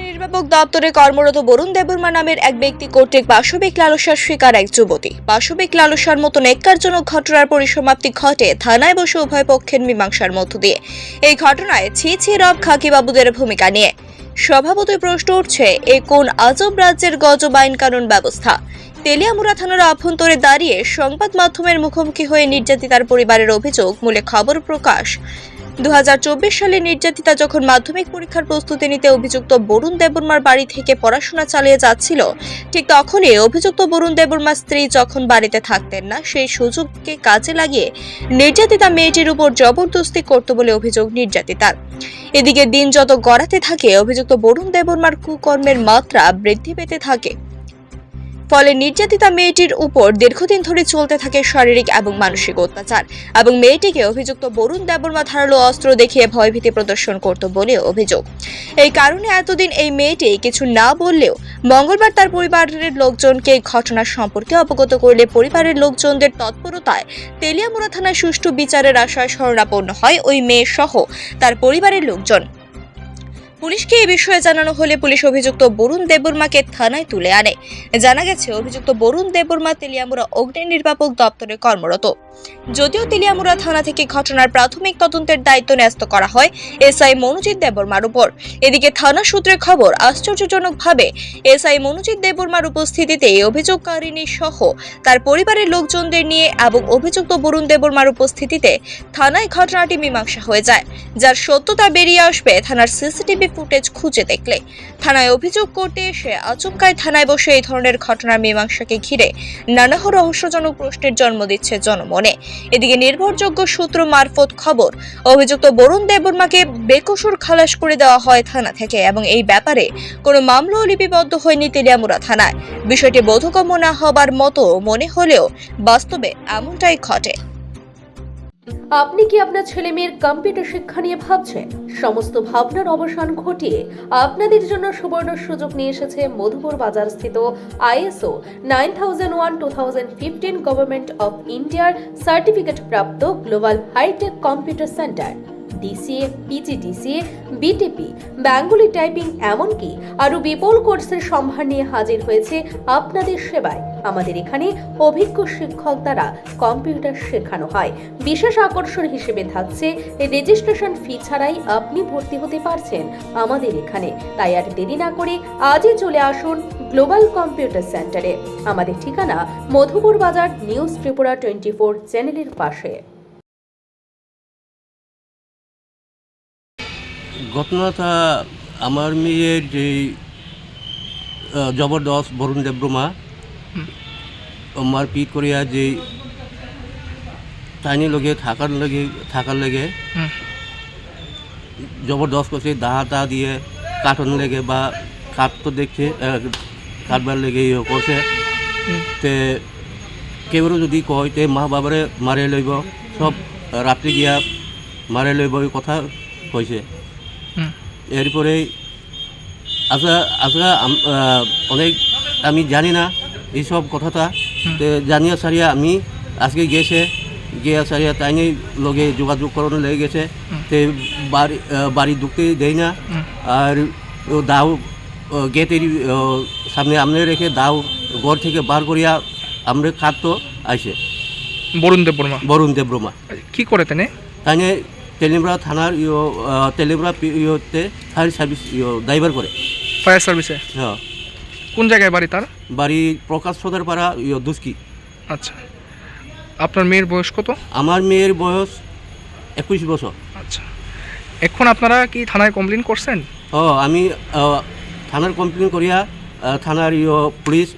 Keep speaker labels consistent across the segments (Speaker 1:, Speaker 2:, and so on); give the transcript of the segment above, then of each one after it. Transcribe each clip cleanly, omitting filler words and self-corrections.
Speaker 1: নির্বাপক দপ্তরে কর্মরত বরুণ দেববর্মা নামের এক ব্যক্তি কর্তৃক পাশবিক লালসার শিকার এক যুবতী। পাশবিক লালসার মতো নেক্কারজনক ঘটনার পরিসমাপ্তি ঘটে থানায় বসে উভয় পক্ষের মীমাংসার মধ্য দিয়ে। এই ঘটনায় ছি রব খাকিবাবুদের ভূমিকা নিয়ে স্বভাবতই প্রশ্ন উঠছে, এ কোন আজব রাজ্যের গজব আইন কানুন ব্যবস্থা? তেলিয়ামুড়া থানার অভ্যন্তরে দাঁড়িয়ে সংবাদ মাধ্যমের মুখোমুখি হয়ে নির্যাতিতার পরিবারের অভিযোগ মূলে খবর প্রকাশ। 2024 সালে নির্যাতিতা যখন মাধ্যমিক পরীক্ষার প্রস্তুতি নিতে অভিযুক্ত বরুণ দেববর্মার বাড়ি থেকে পড়াশোনা চালিয়ে যাচ্ছিল, ঠিক তখনই অভিযুক্ত বরুণ দেববর্মার স্ত্রী যখন বাড়িতে থাকতেন না, সেই সুযোগকে কাজে লাগিয়ে নির্যাতিতা মেয়েটির উপর জবরদস্তি করত বলে অভিযোগ নির্যাতিতার। এদিকে দিন যত গড়াতে থাকে, অভিযুক্ত বরুণ দেববর্মার কুকর্মের মাত্রা বৃদ্ধি পেতে থাকে। ফলে নির্যাতিতা মেয়েটির উপর দীর্ঘদিন ধরে চলতে থাকে শারীরিক এবং মানসিক অত্যাচার এবং মেয়েটিকে অভিযুক্ত বরুণ দেববর্মা ধারালো অস্ত্র দেখিয়ে ভয়ভীতি প্রদর্শন করত বলে অভিযোগ। এই কারণে এতদিন এই মেয়েটি কিছু না বললেও মঙ্গলবার তার পরিবারের লোকজনকে ঘটনার সম্পর্কে অবগত করলে পরিবারের লোকজনদের তৎপরতায় তেলিয়ামুড়া থানায় সুষ্ঠু বিচারের আশায় শরণাপন্ন হয় ওই মেয়ে সহ তার পরিবারের লোকজন। পুলিশকে এই বিষয়ে জানানো হলে পুলিশ অভিযুক্ত বরুণ দেববর্মাকে থানায় তুলে আনে। জানা গেছে, অভিযুক্ত বরুণ দেববর্মা তেলিয়ামুড়া অগ্নি নির্বাপক দপ্তরে কর্মরত। যদিও তেলিয়ামুড়া থানা থেকে ঘটনার প্রাথমিক তদন্তের দায়িত্ব ন্যস্ত করা হয় এসআই মনোজিৎ দেববর্মার উপর। এদিকে থানা সূত্রে খবর, আশ্চর্যজনকভাবে এসআই মনোজিৎ দেববর্মার উপস্থিতিতে অভিযোগকারিনী সহ তার পরিবারের লোকজনদের নিয়ে এবং অভিযুক্ত বরুণ দেববর্মার উপস্থিতিতে থানায় ঘটনাটি মীমাংসা হয়ে যায়, যার সত্যতা বেরিয়ে আসবে থানার সিসিটিভি ফুটেজ খুঁজে দেখলে। থানায় অভিযোগ করতে এসে আচমকায় থানায় বসে এই ধরনের ঘটনার মীমাংসাকে ঘিরে নানা রহস্যজনক প্রশ্নের জন্ম দিচ্ছে জনমনে। এদিকে নির্ভরযোগ্য সূত্র মারফত খবর, অভিযুক্ত বরুণ দেববর্মাকে বেকসুর খালাস করে দেওয়া হয় থানা থেকে এবং এই ব্যাপারে কোনো মামলাও লিপিবদ্ধ হয়নি তেলিয়ামুড়া থানায়। বিষয়টি বোধগম্য না হবার মতো মনে হলেও বাস্তবে এমনটাই ঘটে।
Speaker 2: আপনি কি আপনার ছেলে মেয়ের কম্পিউটার শিক্ষা নিয়ে ভাবছেন? সমস্ত ভাবনার অবসান ঘটিয়ে আপনাদের জন্য সুবর্ণ সুযোগ নিয়ে এসেছে মধুপুর বাজার স্থিত ISO 9001-2015 গভর্নমেন্ট অফ ইন্ডিয়ার সার্টিফিকেট প্রাপ্ত global hitech computer centre. DCA, PGDCA, BTP, Bengali typing এমনকি আরও বিপুল কোর্সের সম্ভার নিয়ে হাজির হয়েছে আপনাদের সেবায়। আমাদের এখানে অভিজ্ঞ শিক্ষক দ্বারা কম্পিউটার শেখানো হয়। বিশেষ আকর্ষণ হিসেবে থাকছে রেজিস্ট্রেশন ফি ছাড়াই আপনি ভর্তি হতে পারছেন আমাদের এখানে। তাই আর দেরি না করে আজই চলে আসুন গ্লোবাল কম্পিউটার সেন্টারে। আমাদের ঠিকানা মধুপুর বাজার, নিউজ ত্রিপুরা 24 চ্যানেলের পাশে।
Speaker 3: ঘটনাটা আমার মেয়ের যে জবরদস্ত বরুণ দেববর্মা মারপিট করিয়া যে টাইনি লগে থাকার লেগে জবরদস্ত করছে, দাহা দিয়ে কাটন লেগে বা কাট তো দেখছে কাটবার লেগে করছে। তে কেউ যদি কয় তে মা বাবারে মারে লইব, সব রাত্রি গিয়া মারে লইব, এই কথা কইছে। এরপরে আচ্ছা অনেক আমি জানি না এইসব কথাটা, তো জানিয়া সারিয়া আমি আজকে গিয়া সারিয়া তাই নিয়ে লগে যোগাযোগ করানো লেগে গেছে। তো বাড়ি ঢুকতে দেয় না, আর দাও গেটের সামনে আমনে রেখে দাও ঘর থেকে বার করিয়া আমরা খাটতো আইসে। বরুণ দেববর্মা
Speaker 4: কি করে তেনে?
Speaker 3: তাই নিয়ে তেলিয়ামুড়া থানার তেলিয়ামুড়া ইয়েতে ফায়ার সার্ভিস ড্রাইভার করে।
Speaker 4: ফায়ার সার্ভিসে?
Speaker 3: হ্যাঁ।
Speaker 4: কোন জায়গায় বাড়ি তার?
Speaker 3: বাড়ি প্রকাশ সদর পাড়া দুস্কি।
Speaker 4: আচ্ছা, আপনার মেয়ের বয়স কত?
Speaker 3: আমার মেয়ের বয়স 21 বছর।
Speaker 4: আচ্ছা, এখন আপনারা কি থানায় কমপ্লেন করছেন?
Speaker 3: আমি থানার কমপ্লেন করিয়া থানার পুলিশ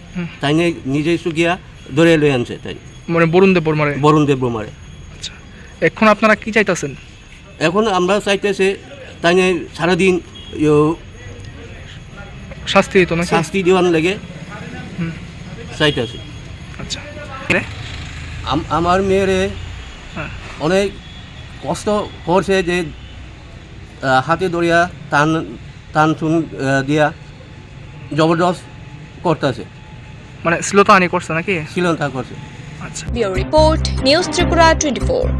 Speaker 3: তাই নিজে গিয়া ধরে লই আনছে। তাই
Speaker 4: মানে বরুণ দেববর্মারে। আচ্ছা, এখন আপনারা কি চাইতেছেন?
Speaker 3: এখন আমরা চাইতেছি তাই সারাদিন শাস্তি দেওয়ার লেগে চাইতেছি।
Speaker 4: আচ্ছা,
Speaker 3: আমার মেয়েরে অনেক কষ্ট করছে, যে হাতে দড়িয়া টান চুন দিয়া জবরদস্ত করতেছে,
Speaker 4: মানে শ্লীলতাহানি করছে নাকি?
Speaker 3: শ্লীলতা করছে।
Speaker 1: আচ্ছা, রিপোর্ট নিউজ ত্রিপুরা 24।